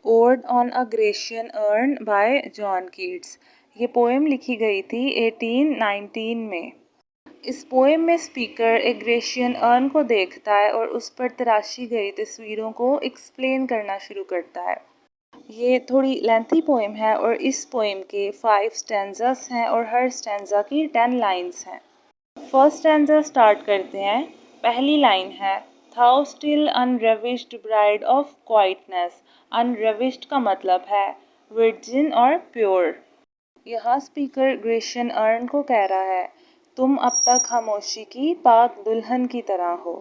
اوڈ on a Grecian urn by John Keats. یہ poem لکھی گئی تھی 1819 میں. اس پوئم میں اسپیکر ایک گریشین ارن کو دیکھتا ہے اور اس پر تراشی گئی تصویروں کو ایکسپلین کرنا شروع کرتا ہے. یہ تھوڑی لینتھی پوئم ہے اور اس پوئم کے 5 سٹینزاز ہیں اور ہر سٹینزا کی 10 لائنز ہیں. فرسٹ سٹینزا سٹارٹ کرتے ہیں. پہلی لائن ہے Thou still unravished bride of quietness. Unravished کا مطلب ہے ورجن اور پیور. یہاں اسپیکر گریشین ارن کو کہہ رہا ہے تم اب تک خاموشی کی پاک دلہن کی طرح ہو.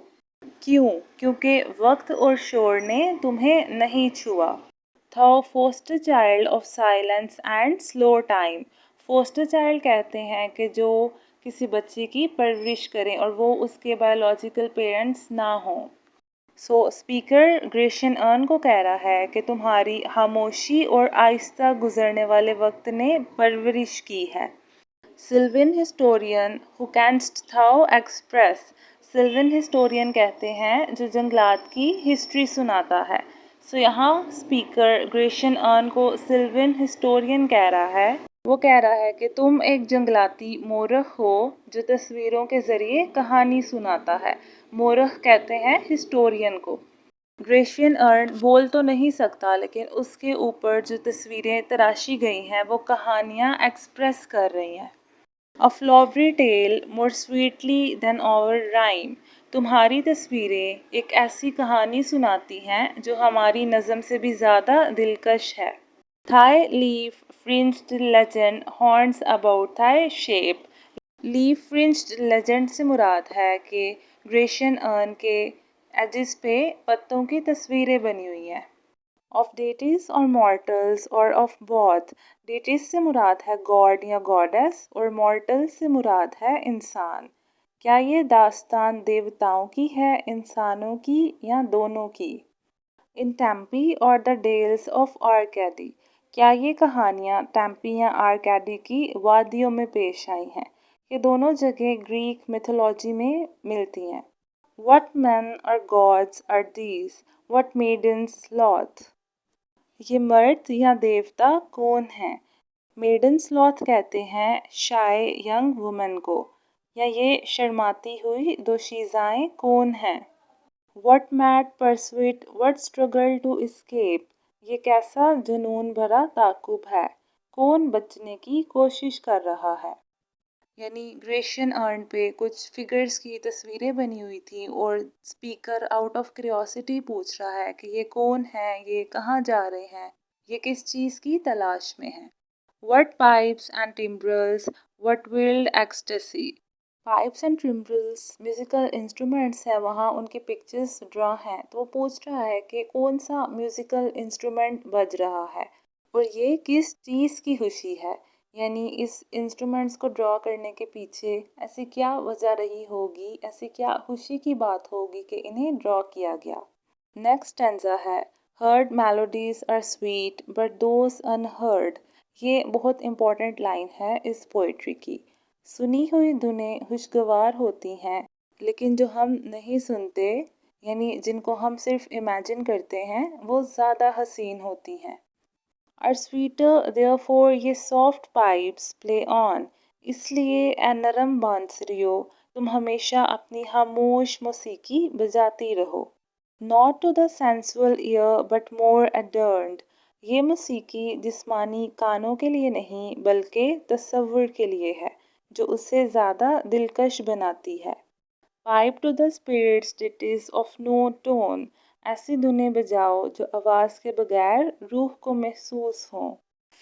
کیوں؟ کیونکہ وقت اور شور نے تمہیں نہیں چھوا. Thou foster child of silence and slow time. Foster child کہتے ہیں کہ جو کسی بچے کی پرورش کریں اور وہ اس کے بایولوجیکل پیرنٹس نہ ہوں. سو اسپیکر گریشین ارن کو کہہ رہا ہے کہ تمہاری خاموشی اور آہستہ گزرنے والے وقت نے پرورش کی ہے. Selwyn historian who canst thou express. Selwyn historian کہتے ہیں جو جنگلات کی ہسٹری سناتا ہے. سو یہاں اسپیکر گریشین ارن کو سلوین ہسٹورین کہہ رہا ہے. وہ کہہ رہا ہے کہ تم ایک جنگلاتی مورخ ہو جو تصویروں کے ذریعے کہانی سناتا ہے. مورخ کہتے ہیں ہسٹورین کو. گریشین ارن بول تو نہیں سکتا لیکن اس کے اوپر جو تصویریں تراشی گئی ہیں وہ کہانیاں ایکسپریس کر رہی ہیں. A flowery tale more sweetly than our rhyme. تمہاری تصویریں ایک ایسی کہانی سناتی ہیں جو ہماری نظم سے بھی زیادہ دلکش ہے. Thy leaf fringed legend haunts about thy shape. Leaf fringed legend سے مراد ہے کہ گریشین ارن کے ایجز پہ پتوں کی تصویریں بنی ہوئی ہیں. آف ڈیٹیز اور مورٹلز اور آف بوتھ. ڈیٹیز سے مراد ہے گاڈ یا گاڈیس اور مورٹل سے مراد ہے انسان. کیا یہ داستان دیوتاؤں کی ہے انسانوں کی یا دونوں کی؟ ان ٹیمپی اور دا ڈیلز آف آرکیڈی. کیا یہ کہانیاں ٹیمپی یا آرکیڈی کی وادیوں میں پیش آئی ہیں؟ یہ دونوں جگہیں گریک میتھولوجی میں ملتی ہیں. What men or gods are these? What maidens sloth? یہ مرد یا دیوتا کون ہیں؟ میڈن سلوتھ کہتے ہیں شائے ینگ وومن کو. یا یہ شرماتی ہوئی دوشیزائیں کون ہیں؟ What mad pursuit? What struggle to escape? یہ کیسا جنون بھرا تعاقب ہے؟ کون بچنے کی کوشش کر رہا ہے؟ یعنی گریشین ارن پہ کچھ فگرز کی تصویریں بنی ہوئی تھیں اور اسپیکر آؤٹ آف کیوریوسٹی پوچھ رہا ہے کہ یہ کون ہے، یہ کہاں جا رہے ہیں، یہ کس چیز کی تلاش میں ہیں. What pipes and timbrels, what wild ecstasy. Pipes and timbrels musical instruments ہیں، وہاں ان کے پکچرز ڈرا ہیں. تو وہ پوچھ رہا ہے کہ کون سا میوزیکل انسٹرومنٹ بج رہا ہے اور یہ کس چیز کی خوشی ہے. یعنی اس انسٹرومنٹس کو ڈرا کرنے کے پیچھے ایسی کیا وجہ رہی ہوگی، ایسی کیا خوشی کی بات ہوگی کہ انہیں ڈرا کیا گیا. نیکسٹ اسٹینزا ہے Heard melodies are sweet but those unheard. یہ بہت امپورٹنٹ لائن ہے اس پوئٹری کی. سنی ہوئی دھنیں خوشگوار ہوتی ہیں لیکن جو ہم نہیں سنتے یعنی جن کو ہم صرف امیجن کرتے ہیں وہ زیادہ حسین ہوتی ہیں. Are sweeter therefore یہ soft pipes play on. اس لیے اے نرم بانسریو تم ہمیشہ اپنی خاموش موسیقی بجاتی رہو. Not to the sensual ear but more adorned. یہ موسیقی جسمانی کانوں کے لیے نہیں بلکہ تصور کے لیے ہے جو اسے زیادہ دلکش بناتی ہے. Pipe to the spirits ditties of no tone. ایسی دھنیں بجاؤ جو آواز کے بغیر روح کو محسوس ہوں.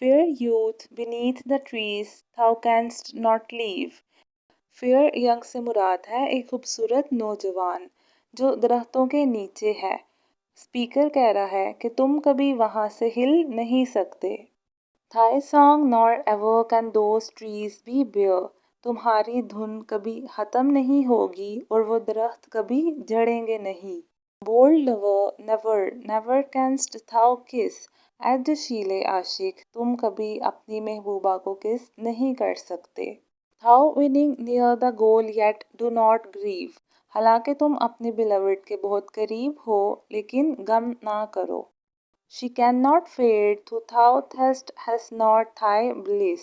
Fair youth beneath the trees thou canst not leave. Fair young سے مراد ہے ایک خوبصورت نوجوان جو درختوں کے نیچے ہے. اسپیکر کہہ رہا ہے کہ تم کبھی وہاں سے ہل نہیں سکتے. Thy song nor ever can those trees be bare. تمہاری دھن کبھی ختم نہیں ہوگی اور وہ درخت کبھی جھڑیں گے نہیں. Bold lover never, never canst thou kiss. اے جوشیلے عاشق تم کبھی اپنی محبوبہ کو کس نہیں کر سکتے. Thou winning near the goal yet do not grieve. حالانکہ تم اپنے beloved کے بہت قریب ہو لیکن غم نہ کرو. She cannot fade to thou thirst has not thy bliss.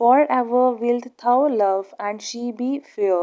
Forever wilt thou love and she be fair.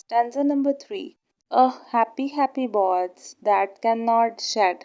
Stanza number 3. A happy happy birds that cannot shed.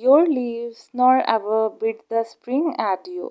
Your leaves nor ever bid the spring adieu.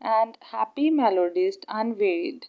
And happy melodist unwearied.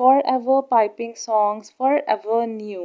Forever piping songs forever new.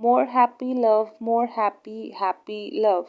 More happy love, more happy happy love.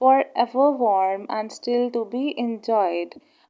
Forever warm and still to be enjoyed.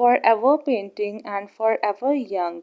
Forever painting and forever young.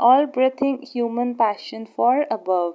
All breathing human passion for above.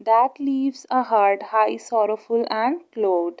That leaves a heart high sorrowful and cloud.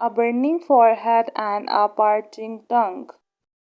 A burning forehead and a parching tongue.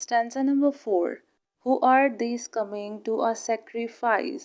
Stanza number 4. Who are these coming to a sacrifice?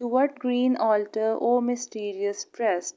To what green altar, O mysterious priest?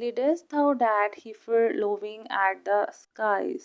Leadest thou that heifer loving at the skies.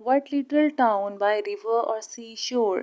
What little town by river or sea shore.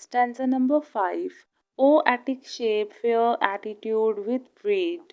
Stanza number 5. O Attic shape, fair attitude with breed.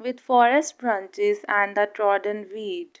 With forest branches and the trodden wheat.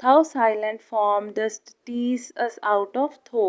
Thou silent form dost tease us out of thou.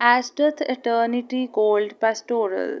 As doth eternity cold pastoral.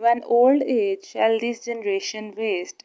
When old age shall this generation waste.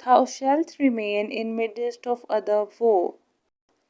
Thou shalt remain in midst of other woe.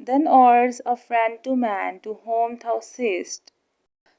Then ours a friend to man to whom thou sayest.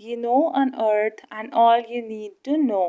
You know on earth and all you need to know.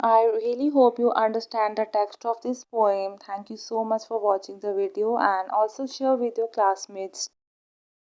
I really hope you understand the text of this poem. Thank you so much for watching the video and also share with your classmates